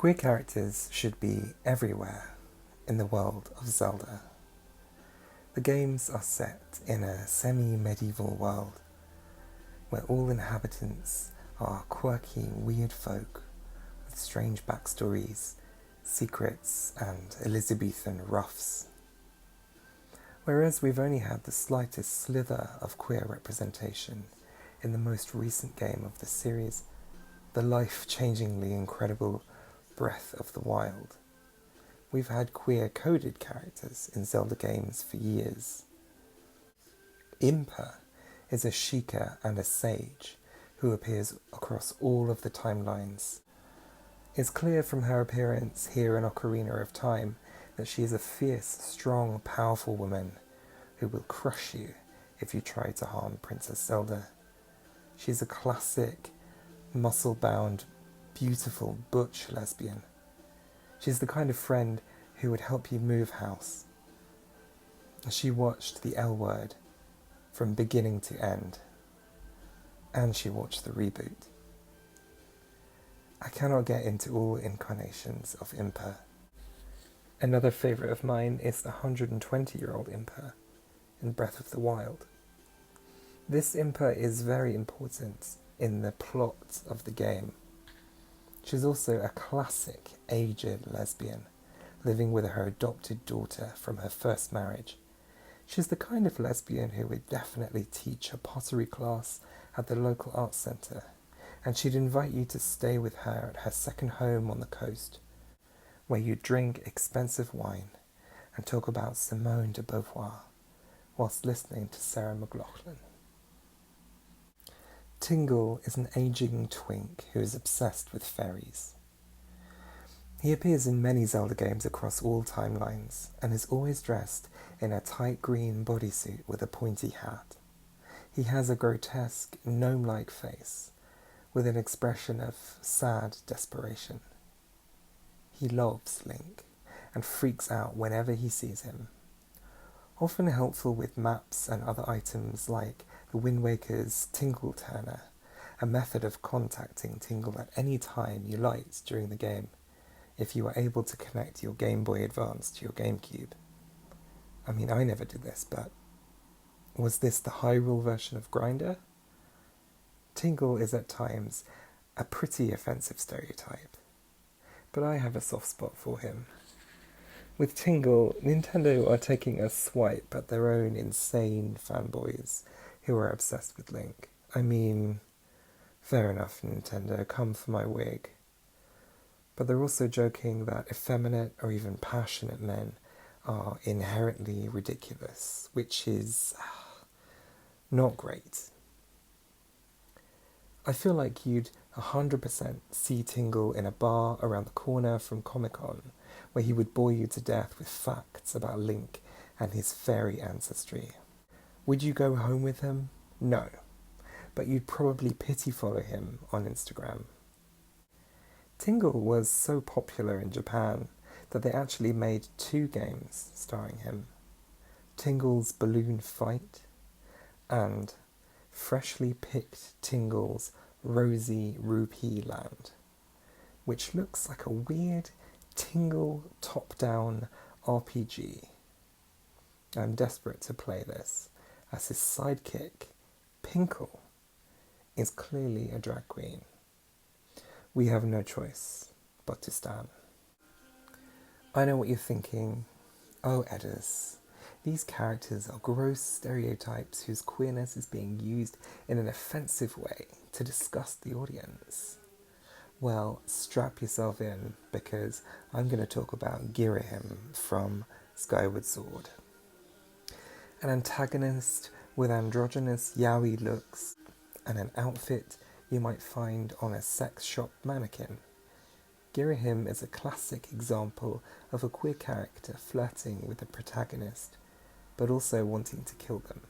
Queer characters should be everywhere in the world of Zelda. The games are set in a semi-medieval world where all inhabitants are quirky, weird folk with strange backstories, secrets, and Elizabethan roughs. Whereas we've only had the slightest slither of queer representation in the most recent game of the series, the life-changingly incredible Breath of the Wild. We've had queer-coded characters in Zelda games for years. Impa is a Sheikah and a sage who appears across all of the timelines. It's clear from her appearance here in Ocarina of Time that she is a fierce, strong, powerful woman who will crush you if you try to harm Princess Zelda. She's a classic, muscle-bound, beautiful, butch lesbian. She's the kind of friend who would help you move house. She watched the L Word from beginning to end, and she watched the reboot. I cannot get into all incarnations of Impa. Another favourite of mine is the 120-year-old Impa in Breath of the Wild. This Impa is very important in the plot of the game. She's also a classic aged lesbian, living with her adopted daughter from her first marriage. She's the kind of lesbian who would definitely teach a pottery class at the local arts centre, and she'd invite you to stay with her at her second home on the coast, where you drink expensive wine and talk about Simone de Beauvoir whilst listening to Sarah McLachlan. Tingle is an aging twink who is obsessed with fairies. He appears in many Zelda games across all timelines and is always dressed in a tight green bodysuit with a pointy hat. He has a grotesque, gnome-like face with an expression of sad desperation. He loves Link and freaks out whenever he sees him. Often helpful with maps and other items like the Wind Waker's Tingle Turner, a method of contacting Tingle at any time you liked during the game, if you were able to connect your Game Boy Advance to your GameCube. I mean, I never did this, but was this the Hyrule version of Grindr? Tingle is at times a pretty offensive stereotype, but I have a soft spot for him. With Tingle, Nintendo are taking a swipe at their own insane fanboys who are obsessed with Link. I mean, fair enough, Nintendo, come for my wig. But they're also joking that effeminate or even passionate men are inherently ridiculous, which is not great. I feel like you'd 100% see Tingle in a bar around the corner from Comic-Con, where he would bore you to death with facts about Link and his fairy ancestry. Would you go home with him? No. But you'd probably pity follow him on Instagram. Tingle was so popular in Japan that they actually made 2 games starring him. Tingle's Balloon Fight and Freshly Picked Tingle's Rosy Rupee Land, which looks like a weird Tingle top-down RPG. I'm desperate to play this, as his sidekick, Pinkle, is clearly a drag queen. We have no choice but to stan. I know what you're thinking. Oh, Edders, these characters are gross stereotypes whose queerness is being used in an offensive way to disgust the audience. Well, strap yourself in, because I'm going to talk about Girihim from Skyward Sword. An antagonist with androgynous yaoi looks and an outfit you might find on a sex shop mannequin. Girihim is a classic example of a queer character flirting with the protagonist, but also wanting to kill them.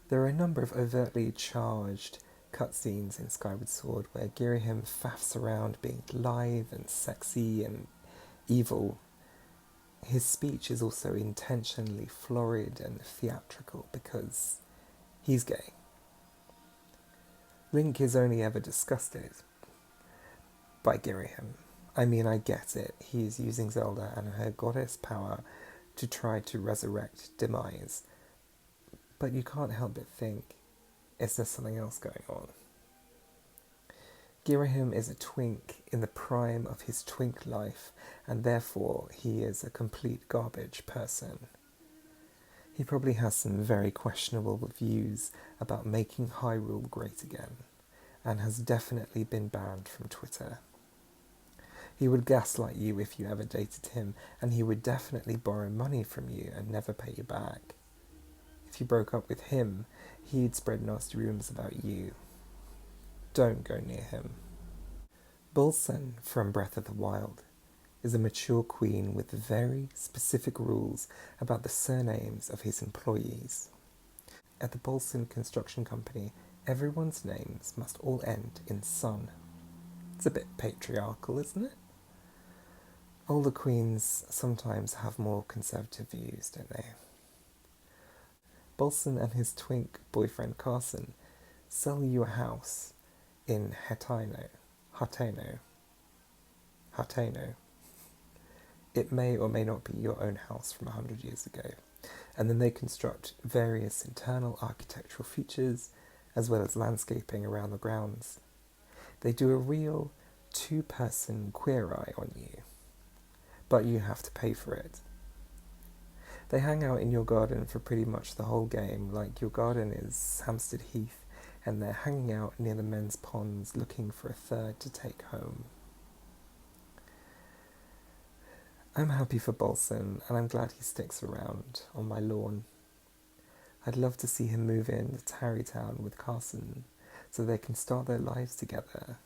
There are a number of overtly charged cutscenes in Skyward Sword where Girihim faffs around being lithe and sexy and evil. His speech is also intentionally florid and theatrical because he's gay. Link is only ever disgusted, by Girihim. I mean, I get it. He's using Zelda and her goddess power to try to resurrect Demise. But you can't help but think, is there something else going on? Girihim is a twink in the prime of his twink life, and therefore he is a complete garbage person. He probably has some very questionable views about making Hyrule great again, and has definitely been banned from Twitter. He would gaslight you if you ever dated him, and he would definitely borrow money from you and never pay you back. If you broke up with him, he'd spread nasty rumours about you. Don't go near him. Bolson from Breath of the Wild is a mature queen with very specific rules about the surnames of his employees. At the Bolson Construction Company, everyone's names must all end in son. It's a bit patriarchal, isn't it? Older queens sometimes have more conservative views, don't they? Bolson and his twink boyfriend Carson sell you a house in Hateno. It may or may not be your own house from 100 years ago, and then they construct various internal architectural features as well as landscaping around the grounds. They do a real two-person Queer Eye on you, but you have to pay for it. They hang out in your garden for pretty much the whole game, like your garden is Hampstead Heath, and they're hanging out near the men's ponds looking for a third to take home. I'm happy for Bolson, and I'm glad he sticks around on my lawn. I'd love to see him move in to Tarrytown with Carson, so they can start their lives together.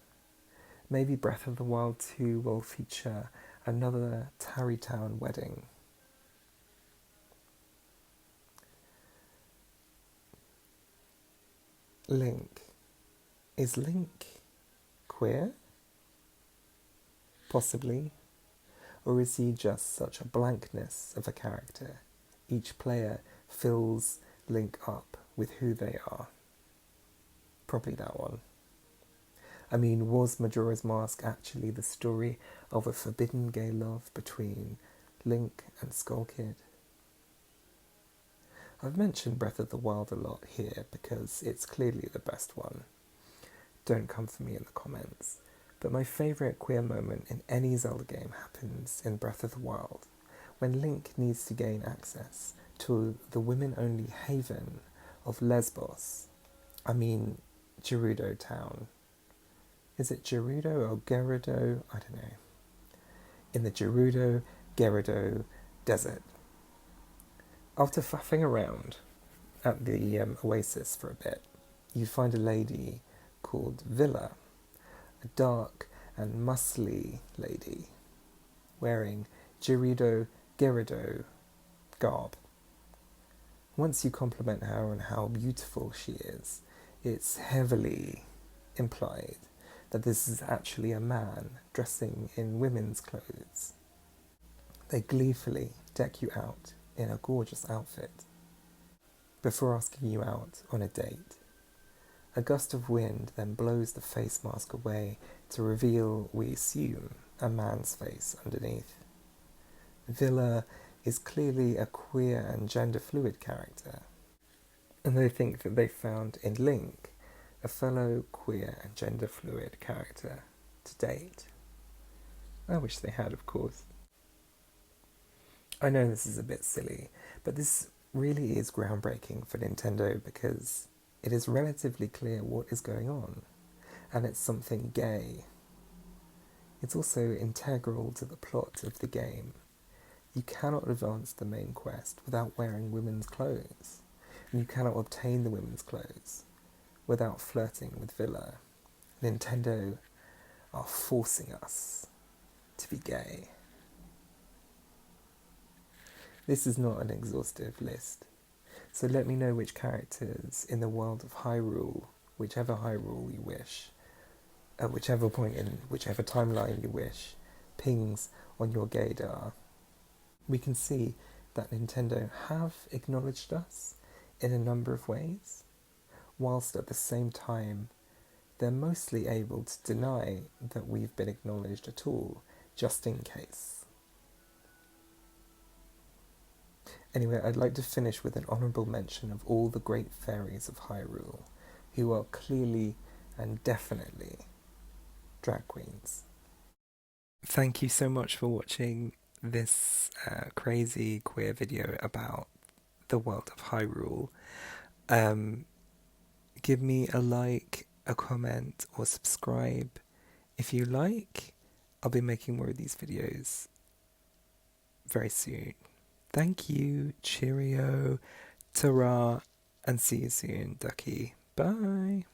Maybe Breath of the Wild 2 will feature another Tarrytown wedding. Link. Is Link queer? Possibly. Or is he just such a blankness of a character? Each player fills Link up with who they are. Probably that one. I mean, was Majora's Mask actually the story of a forbidden gay love between Link and Skull Kid? I've mentioned Breath of the Wild a lot here because it's clearly the best one. Don't come for me in the comments. But my favourite queer moment in any Zelda game happens in Breath of the Wild, when Link needs to gain access to the women-only haven of Lesbos. I mean, Gerudo Town. Is it Gerudo or Gerudo? I don't know. In the Gerudo Desert. After faffing around at the oasis for a bit, you find a lady called Villa, a dark and muscly lady, wearing Gerudo garb. Once you compliment her on how beautiful she is, it's heavily implied that this is actually a man dressing in women's clothes. They gleefully deck you out in a gorgeous outfit before asking you out on a date. A gust of wind then blows the face mask away to reveal, we assume, a man's face underneath. Villa is clearly a queer and gender-fluid character, and they think that they found in Link a fellow queer and gender-fluid character to date. I wish they had, of course. I know this is a bit silly, but this really is groundbreaking for Nintendo because it is relatively clear what is going on, and it's something gay. It's also integral to the plot of the game. You cannot advance the main quest without wearing women's clothes, and you cannot obtain the women's clothes without flirting with Villa. Nintendo are forcing us to be gay. This is not an exhaustive list, so let me know which characters in the world of Hyrule, whichever Hyrule you wish, at whichever point in whichever timeline you wish, pings on your gaydar. We can see that Nintendo have acknowledged us in a number of ways, whilst at the same time they're mostly able to deny that we've been acknowledged at all, just in case. Anyway, I'd like to finish with an honourable mention of all the great fairies of Hyrule, who are clearly and definitely drag queens. Thank you so much for watching this crazy queer video about the world of Hyrule. Give me a like, a comment, or subscribe if you like. I'll be making more of these videos very soon. Thank you, cheerio, ta-ra, and see you soon, ducky. Bye.